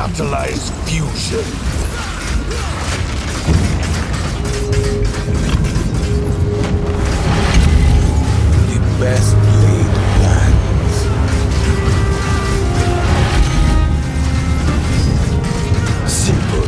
catalyzed fusion. The best laid plans. Simple.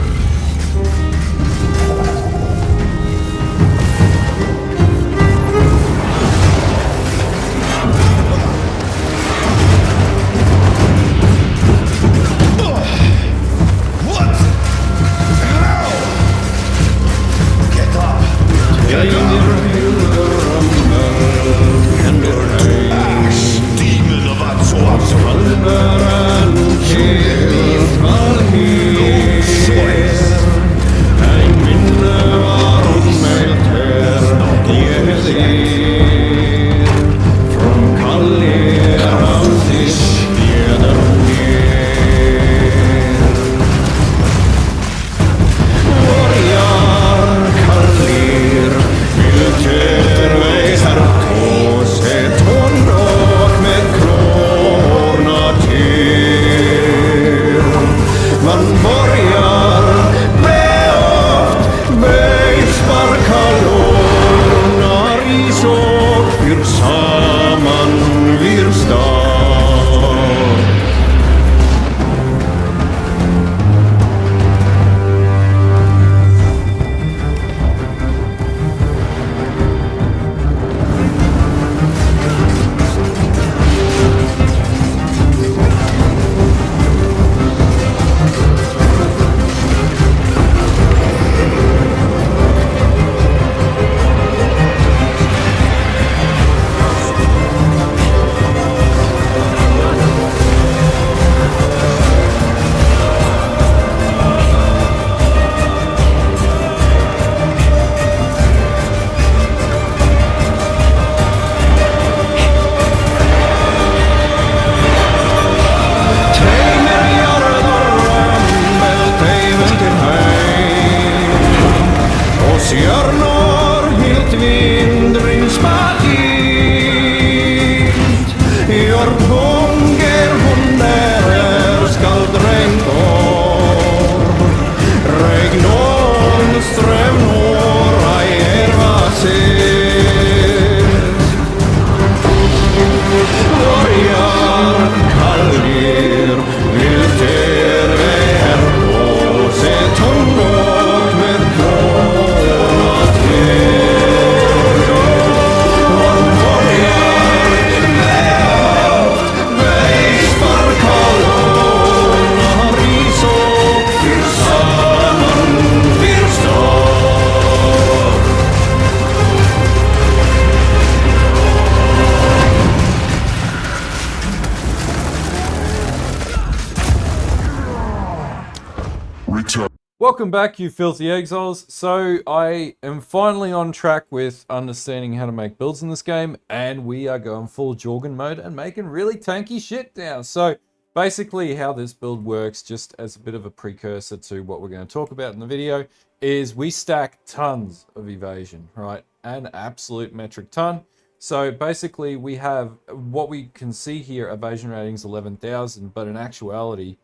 Welcome back, you filthy exiles. So I am finally on track with understanding how to make builds in this game, and we are going full Jorgen mode and making really tanky shit now. So basically how this build works, just as a bit of a precursor to what we're going to talk about in the video, is we stack tons of evasion, right? An absolute metric ton. So basically we have what we can see here, evasion ratings 11,000, but in actuality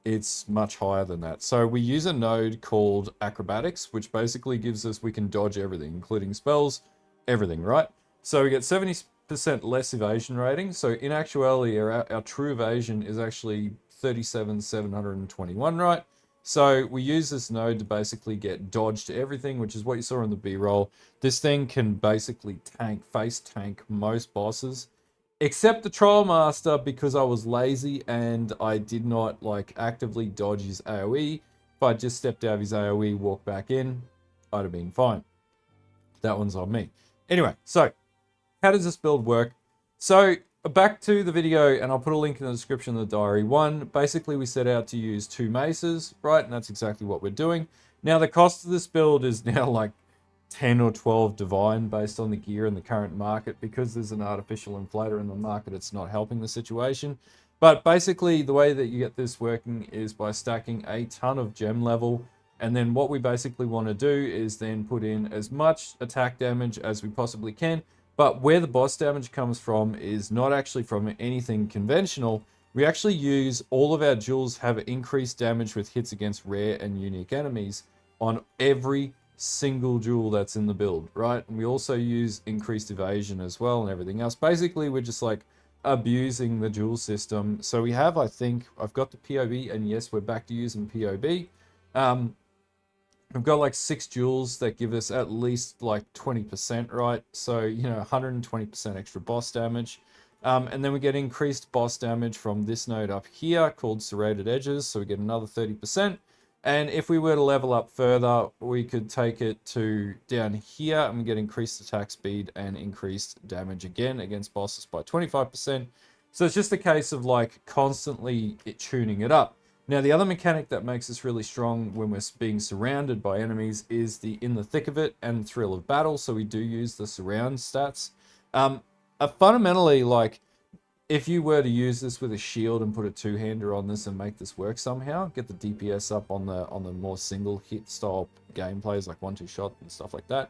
it's much higher than that. So we use a node called acrobatics, which basically gives us, we can dodge everything, including spells, everything, right? So we get 70% less evasion rating. So in actuality, our true evasion is actually 37,721, right? So we use this node to basically get dodge to everything, which is what you saw in the B-roll. This thing can basically face tank most bosses, except the Trial Master, because I was lazy and I did not actively dodge his AoE. If I just stepped out of his AoE, walked back in, I'd have been fine. That one's on me. Anyway, so how does this build work? So back to the video, and I'll put a link in the description of the diary. One, basically we set out to use 2 maces, right? And that's exactly what we're doing. Now the cost of this build is now like 10 or 12 divine based on the gear in the current market. Because there's an artificial inflator in the market, it's not helping the situation. But basically the way that you get this working is by stacking a ton of gem level, and then what we basically want to do is then put in as much attack damage as we possibly can. But where the boss damage comes from is not actually from anything conventional, we actually use all of our jewels have increased damage with hits against rare and unique enemies on every single jewel that's in the build, right? And we also use increased evasion as well and everything else. Basically, we're just like abusing the jewel system. So we have, I think, I've got the POB, and yes, we're back to using POB. We've got like 6 jewels that give us at least like 20%, right? So, you know, 120% extra boss damage. And then we get increased boss damage from this node up here called Serrated Edges. So we get another 30%. And if we were to level up further, we could take it to down here and we get increased attack speed and increased damage again against bosses by 25%. So it's just a case of like constantly tuning it up. Now, the other mechanic that makes us really strong when we're being surrounded by enemies is the in the thick of it and thrill of battle. So we do use the surround stats. Fundamentally, like, if you were to use this with a shield and put a two-hander on this and make this work somehow, get the DPS up on the more single hit style gameplays like 1-2 shot and stuff like that,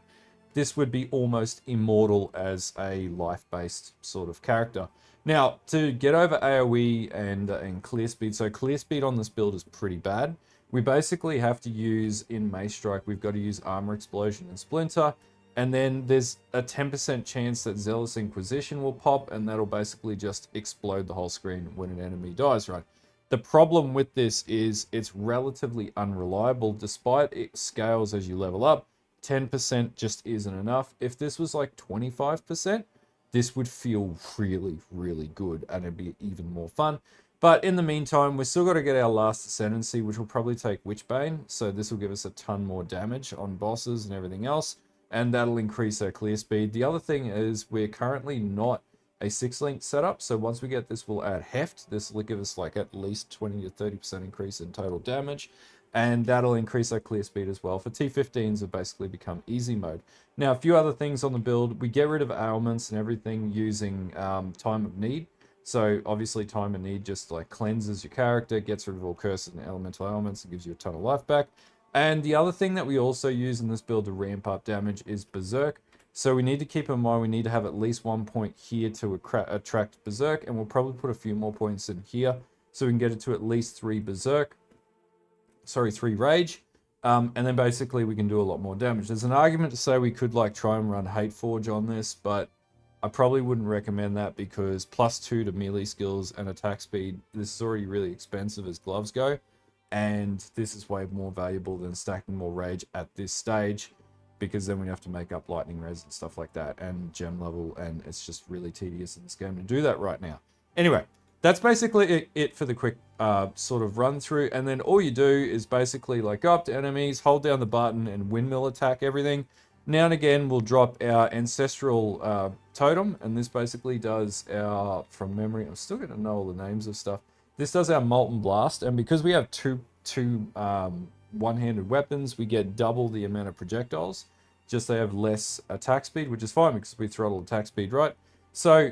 this would be almost immortal as a life-based sort of character. Now, to get over AoE and clear speed, so clear speed on this build is pretty bad. We basically have to use, in Mace Strike, we've got to use Armor Explosion and Splinter, and then there's a 10% chance that Zealous Inquisition will pop, and that'll basically just explode the whole screen when an enemy dies, right? The problem with this is it's relatively unreliable. Despite it scales as you level up, 10% just isn't enough. If this was like 25%, this would feel really, really good, and it'd be even more fun. But in the meantime, we've still got to get our last Ascendancy, which will probably take Witchbane. So this will give us a ton more damage on bosses and everything else, and that'll increase our clear speed. The other thing is we're currently not a 6-link setup, so once we get this, we'll add Heft. This will give us like at least 20 to 30% increase in total damage, and that'll increase our clear speed as well. For T15s, have basically become easy mode. Now, a few other things on the build. We get rid of ailments and everything using Time of Need. So obviously Time of Need just like cleanses your character, gets rid of all curses and elemental ailments, and gives you a ton of life back. And the other thing that we also use in this build to ramp up damage is Berserk. So we need to keep in mind we need to have at least 1 point here to attract Berserk, and we'll probably put a few more points in here so we can get it to at least 3 Rage. And then basically we can do a lot more damage. There's an argument to say we could like try and run Hate Forge on this, but I probably wouldn't recommend that because +2 to melee skills and attack speed, this is already really expensive as gloves go. And this is way more valuable than stacking more rage at this stage, because then we have to make up lightning res and stuff like that and gem level, and it's just really tedious in this game to do that right now. Anyway, that's basically it for the quick sort of run through. And then all you do is basically like go up to enemies, hold down the button and windmill attack everything. Now and again, we'll drop our ancestral totem, and this basically does our, from memory, I'm still going to know all the names of stuff. This does our Molten Blast, and because we have two one-handed weapons, we get double the amount of projectiles. Just they have less attack speed, which is fine because we throttle attack speed, right? So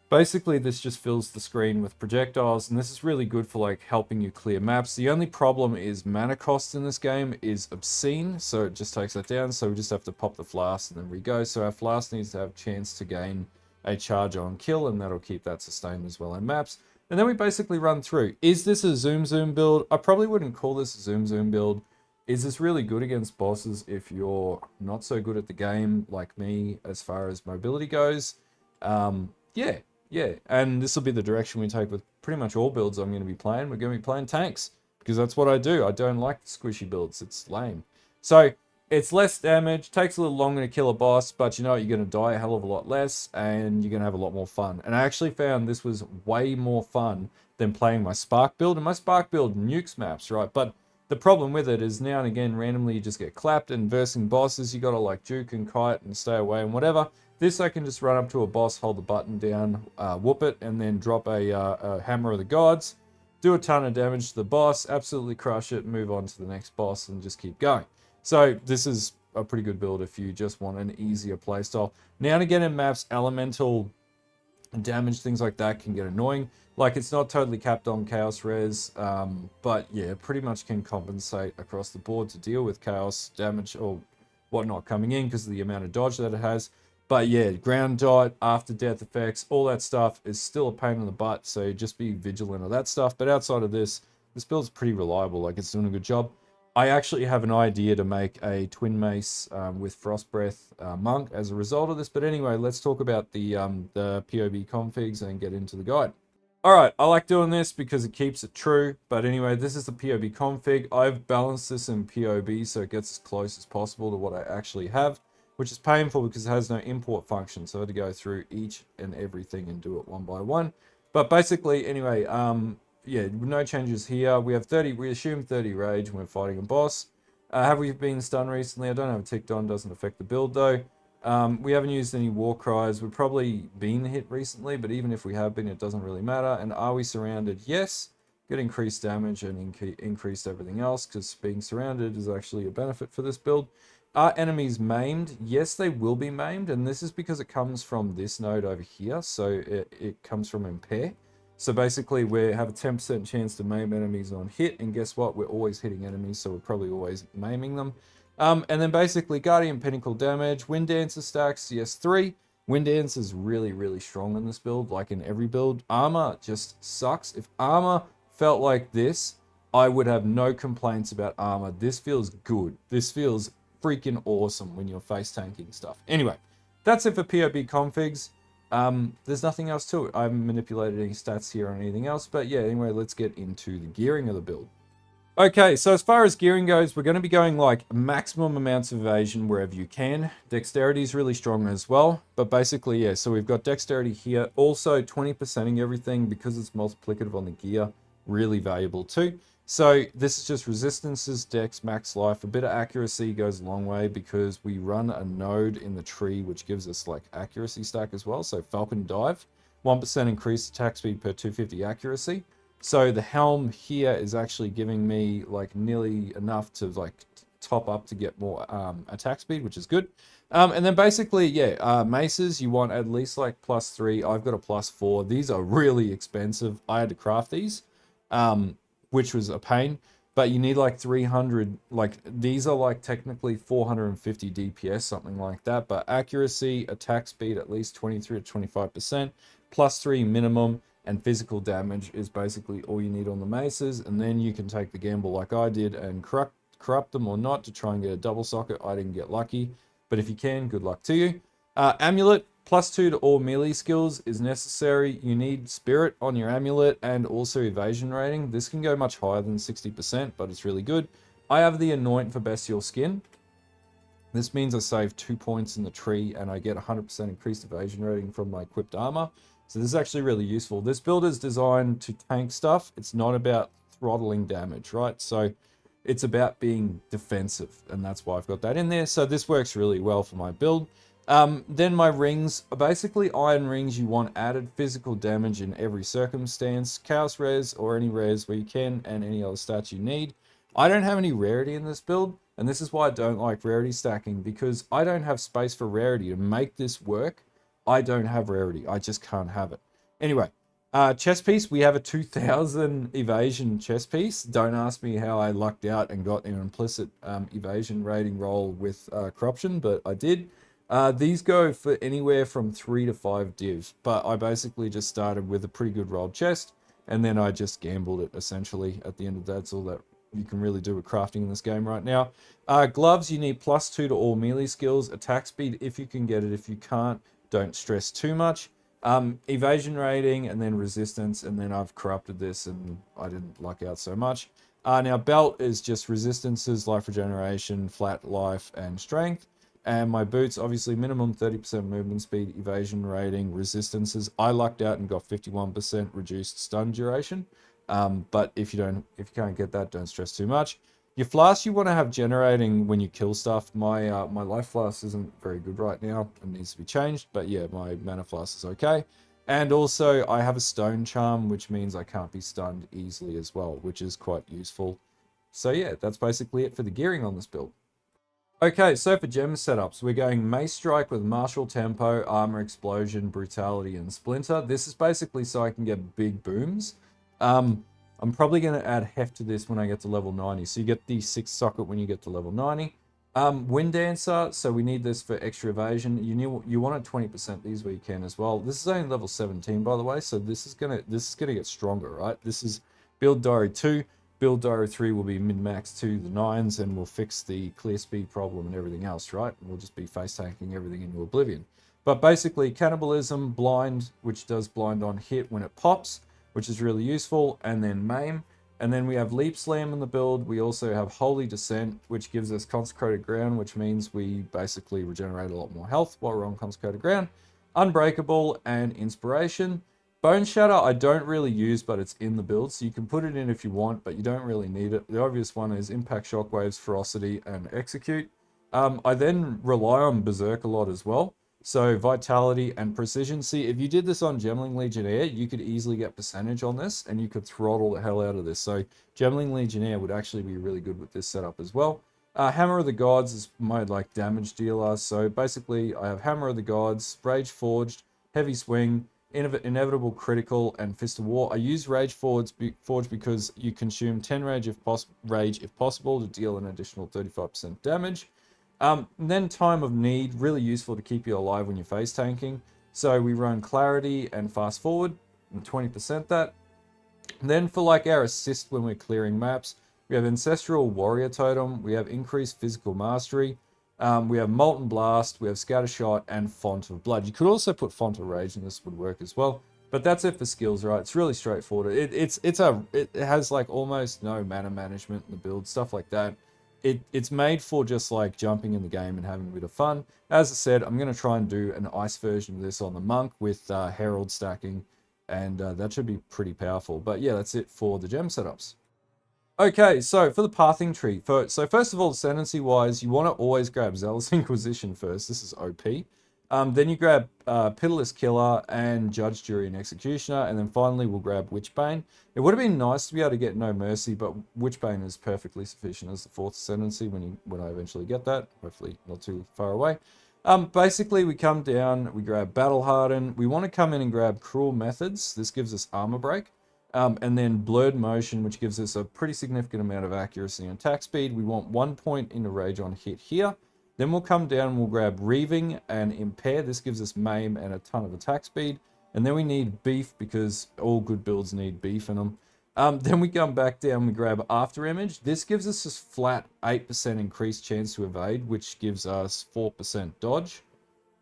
basically, this just fills the screen with projectiles, and this is really good for like helping you clear maps. The only problem is mana cost in this game is obscene, so it just takes that down. So we just have to pop the flask and then re-go. So our flask needs to have a chance to gain a charge on kill, and that'll keep that sustained as well in maps. And then we basically run through. Is this a zoom build? I probably wouldn't call this a zoom build. Is this really good against bosses if you're not so good at the game like me as far as mobility goes? Yeah, and this will be the direction we take with pretty much all builds I'm going to be playing. We're going to be playing tanks, because that's what I do. I don't like the squishy builds. It's lame. So it's less damage, takes a little longer to kill a boss, but you know you're going to die a hell of a lot less, and you're going to have a lot more fun. And I actually found this was way more fun than playing my Spark build. And my Spark build nukes maps, right? But the problem with it is now and again, randomly you just get clapped, and versing bosses, you got to like juke and kite and stay away and whatever. This I can just run up to a boss, hold the button down, whoop it, and then drop a Hammer of the Gods, do a ton of damage to the boss, absolutely crush it, move on to the next boss, and just keep going. So this is a pretty good build if you just want an easier playstyle. Now and again in maps, elemental damage, things like that can get annoying. Like, it's not totally capped on chaos res, but yeah, pretty much can compensate across the board to deal with chaos damage or whatnot coming in because of the amount of dodge that it has. But yeah, ground dot, after death effects, all that stuff is still a pain in the butt. So just be vigilant of that stuff. But outside of this, this build's pretty reliable. Like it's doing a good job. I actually have an idea to make a twin mace with frost breath monk as a result of this. But anyway, let's talk about the POB configs and get into the guide. All right, I like doing this because it keeps it true. But anyway, this is the POB config. I've balanced this in POB so it gets as close as possible to what I actually have, which is painful because it has no import function. So I had to go through each and everything and do it one by one. But basically, anyway, yeah, no changes here. We have 30, we assume 30 rage when we're fighting a boss. Have we been stunned recently? I don't have a ticked on, doesn't affect the build though. We haven't used any war cries. We've probably been hit recently, but even if we have been, it doesn't really matter. And are we surrounded? Yes. Get increased damage and increased everything else, because being surrounded is actually a benefit for this build. Are enemies maimed? Yes, they will be maimed, and this is because it comes from this node over here, so it comes from impair. So basically we have a 10% chance to maim enemies on hit, and guess what? We're always hitting enemies, so we're probably always maiming them. And then basically Guardian Pinnacle damage, Wind Dancer stacks, yes 3. Wind Dance is really, really strong in this build, like in every build. Armor just sucks. If armor felt like this, I would have no complaints about armor. This feels good. This feels freaking awesome when you're face tanking stuff. Anyway, that's it for POB configs. There's nothing else to it. I haven't manipulated any stats here or anything else, but yeah, anyway, let's get into the gearing of the build. Okay, so as far as gearing goes, we're going to be going like maximum amounts of evasion wherever you can. Dexterity is really strong as well, but basically, yeah, so we've got dexterity here. Also, 20%ing everything because it's multiplicative on the gear, really valuable too. So this is just resistances, dex, max life. A bit of accuracy goes a long way because we run a node in the tree which gives us like accuracy stack as well. So Falcon Dive, 1% increased attack speed per 250 accuracy. So the helm here is actually giving me like nearly enough to like top up to get more attack speed, which is good. And then basically, yeah, maces, you want at least like +3. I've got a +4. These are really expensive. I had to craft these, which was a pain, but you need like 300, like these are like technically 450 DPS, something like that. But accuracy, attack speed, at least 23 to 25%, +3 minimum. And physical damage is basically all you need on the maces, and then you can take the gamble like I did and corrupt them or not to try and get a double socket. I didn't get lucky, but if you can, good luck to you. Amulet, +2 to all melee skills is necessary. You need spirit on your amulet and also evasion rating. This can go much higher than 60%, but it's really good. I have the anoint for bestial skin. This means I save 2 points in the tree and I get 100% increased evasion rating from my equipped armor. So this is actually really useful. This build is designed to tank stuff. It's not about throttling damage, right? So it's about being defensive, and that's why I've got that in there. So this works really well for my build. Then my rings are basically iron rings. You want added physical damage in every circumstance. Chaos res or any res where you can, and any other stats you need. I don't have any rarity in this build, and this is why I don't like rarity stacking, because I don't have space for rarity to make this work. I don't have rarity. I just can't have it. Anyway, chest piece. We have a 2000 evasion chest piece. Don't ask me how I lucked out and got an implicit evasion rating roll with corruption, but I did. These go for anywhere from 3 to 5 divs, but I basically just started with a pretty good rolled chest, and then I just gambled it essentially. At the end of that, that's all that you can really do with crafting in this game right now. Gloves, you need +2 to all melee skills. Attack speed, if you can get it. If you can't, don't stress too much. Evasion rating and then resistance, and then I've corrupted this and I didn't luck out so much. Now belt is just resistances, life regeneration, flat life, and strength. And my boots, obviously minimum 30% movement speed, evasion rating, resistances. I lucked out and got 51% reduced stun duration. But if you can't get that, don't stress too much. Your flask you want to have generating when you kill stuff. My life flask isn't very good right now. It needs to be changed. But yeah, my mana flask is okay. And also I have a stone charm, which means I can't be stunned easily as well, which is quite useful. So yeah, that's basically it for the gearing on this build. Okay, so for gem setups, we're going Mace Strike with Martial Tempo, Armor Explosion, Brutality, and Splinter. This is basically so I can get big booms. I'm probably going to add Heft to this when I get to level 90. So you get the 6 socket when you get to level 90. Wind Dancer, so we need this for extra evasion. You want a 20% these where you can as well. This is only level 17, by the way, so this is gonna get stronger, right? This is build diary 2. Build diary 3 will be min-max to the 9s, and we'll fix the clear speed problem and everything else, right? We'll just be face tanking everything into oblivion. But basically, cannibalism, blind, which does blind on hit when it pops, which is really useful, and then maim. And then we have Leap Slam in the build. We also have Holy Descent, which gives us Consecrated Ground, which means we basically regenerate a lot more health while we're on Consecrated Ground. Unbreakable and Inspiration. Bone Shatter I don't really use, but it's in the build, so you can put it in if you want, but you don't really need it. The obvious one is Impact, Shockwaves, Ferocity, and Execute. I then rely on Berserk a lot as well. So Vitality and Precision. See, if you did this on Gemling Legionnaire, you could easily get percentage on this, and you could throttle the hell out of this. So Gemling Legionnaire would actually be really good with this setup as well. Hammer of the Gods is my like damage dealer. So basically, I have Hammer of the Gods, Rage Forged, Heavy Swing, Inevitable Critical, and Fist of War. I use Rage Forge because you consume 10 rage if possible to deal an additional 35% damage. Then Time of Need, really useful to keep you alive when you're face tanking. So we run Clarity and Fast Forward, and 20% that. And then for like our assist when we're clearing maps, we have Ancestral Warrior Totem, we have Increased Physical Mastery, we have Molten Blast, we have Scattershot, and Font of Blood. You could also put Font of Rage, and this would work as well. But that's it for skills, right? It's really straightforward. It has like almost no mana management in the build, stuff like that. It's made for just like jumping in the game and having a bit of fun. As I said, I'm going to try and do an ice version of this on the Monk with Herald stacking, and that should be pretty powerful. But yeah, that's it for the gem setups. Okay, so for the pathing tree, so first of all, ascendancy-wise, you want to always grab Zealous Inquisition first. This is OP. Then you grab Pitiless Killer and Judge, Jury, and Executioner, and then finally we'll grab Witchbane. It would have been nice to be able to get No Mercy, but Witchbane is perfectly sufficient as the 4th ascendancy when I eventually get that. Hopefully not too far away. Basically, we come down, we grab Battle Harden. We want to come in and grab Cruel Methods. This gives us Armor Break. And then Blurred Motion, which gives us a pretty significant amount of accuracy and attack speed. We want 1 point into Rage on hit here. Then we'll come down and we'll grab Reaving and Impair. This gives us Maim and a ton of attack speed. And then we need Beef because all good builds need beef in them. Then we come back down, we grab After Image. This gives us this flat 8% increased chance to evade, which gives us 4% dodge.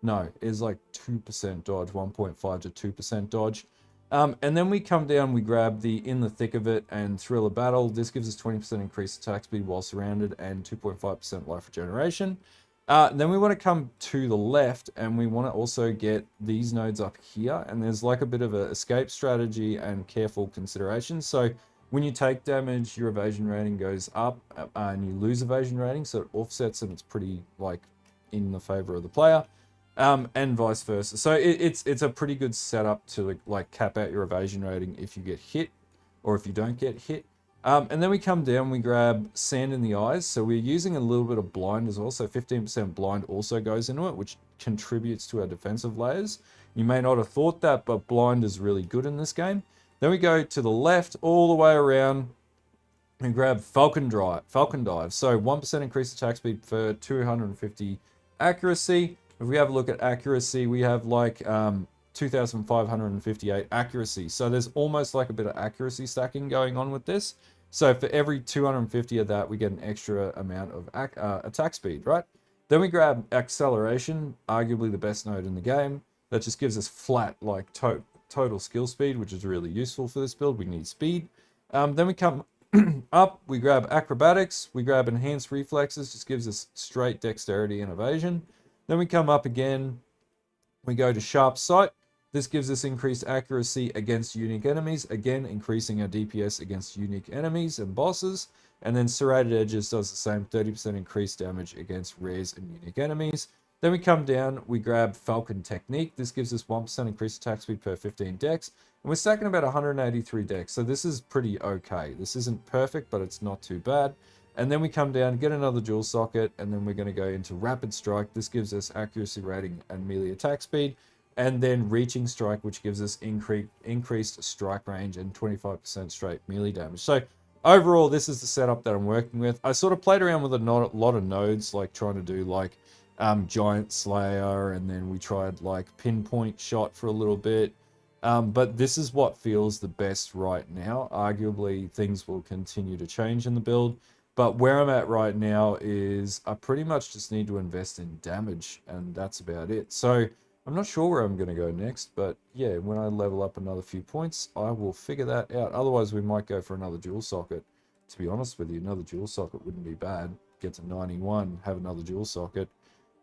No, it's like 2% dodge, 1.5 to 2% dodge. And then we come down, we grab the In the Thick of It and Thriller Battle. This gives us 20% increased attack speed while surrounded and 2.5% life regeneration. Then we want to come to the left and we want to also get these nodes up here. And there's like a bit of an escape strategy and careful consideration. So when you take damage, your evasion rating goes up and you lose evasion rating. So it offsets and it's pretty like in the favor of the player. And vice versa. So it's a pretty good setup to like cap out your evasion rating if you get hit or if you don't get hit. And then we come down, we grab Sand in the Eyes. So we're using a little bit of blind as well. So 15% blind also goes into it, which contributes to our defensive layers. You may not have thought that, but blind is really good in this game. Then we go to the left all the way around and grab Falcon Dive. So 1% increased attack speed for 250 accuracy. If we have a look at accuracy, we have like 2,558 accuracy. So there's almost like a bit of accuracy stacking going on with this. So for every 250 of that, we get an extra amount of attack speed, right? Then we grab Acceleration, arguably the best node in the game. That just gives us flat, like total skill speed, which is really useful for this build. We need speed. Then we come up, we grab Acrobatics, we grab Enhanced Reflexes, just gives us straight dexterity and evasion. Then we come up again, we go to Sharp Sight. This gives us increased accuracy against unique enemies, again increasing our DPS against unique enemies and bosses. And then Serrated Edges does the same, 30% increased damage against rares and unique enemies. Then we come down, we grab Falcon Technique. This gives us 1% increased attack speed per 15 dex. And we're stacking about 183 dex, so this is pretty okay. This isn't perfect, but it's not too bad. And then we come down, get another dual socket, and then we're going to go into Rapid Strike. This gives us accuracy rating and melee attack speed. And then Reaching Strike, which gives us increased strike range and 25% straight melee damage. So overall, this is the setup that I'm working with. I sort of played around with a lot of nodes, like trying to do like Giant Slayer, and then we tried like Pinpoint Shot for a little bit. But this is what feels the best right now. Arguably, things will continue to change in the build. But where I'm at right now is I pretty much just need to invest in damage, and that's about it. So I'm not sure where I'm going to go next, but yeah, when I level up another few points, I will figure that out. Otherwise, we might go for another dual socket. To be honest with you, another dual socket wouldn't be bad. Get to 91, have another dual socket,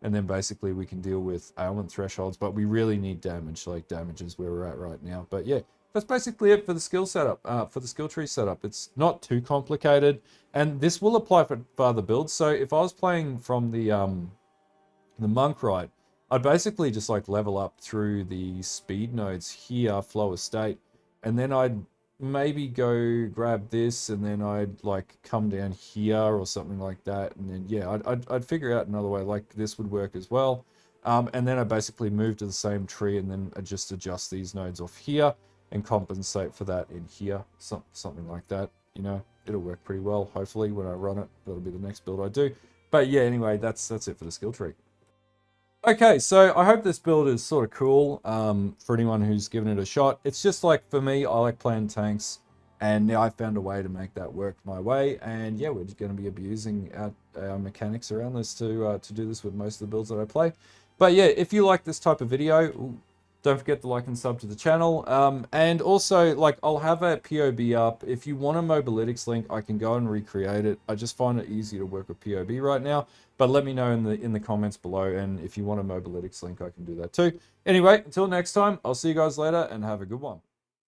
and then basically we can deal with ailment thresholds, but we really need damage. Like, damage is where we're at right now. But yeah, that's basically it for the skill setup, for the skill tree setup. It's not too complicated, and this will apply for other builds. So if I was playing from the monk rite, I'd basically just like level up through the speed nodes here, flow of state, and then I'd maybe go grab this, and then I'd like come down here or something like that, and then yeah, I'd figure out another way. Like this would work as well, and then I basically move to the same tree, and then I just adjust these nodes off here and compensate for that in here, something like that. You know, it'll work pretty well. Hopefully, when I run it, that'll be the next build I do. But yeah, anyway, that's it for the skill tree. Okay, so I hope this build is sort of cool for anyone who's given it a shot. It's just like, for me, I like playing tanks, and now I found a way to make that work my way. And yeah, we're just going to be abusing our mechanics around this to do this with most of the builds that I play. But yeah, if you like this type of video, don't forget to like and sub to the channel. And also, like, I'll have a POB up. If you want a Mobalytics link, I can go and recreate it. I just find it easy to work with POB right now. But let me know in the comments below, and if you want a Mobalytics link, I can do that too. Anyway, until next time, I'll see you guys later, and have a good one.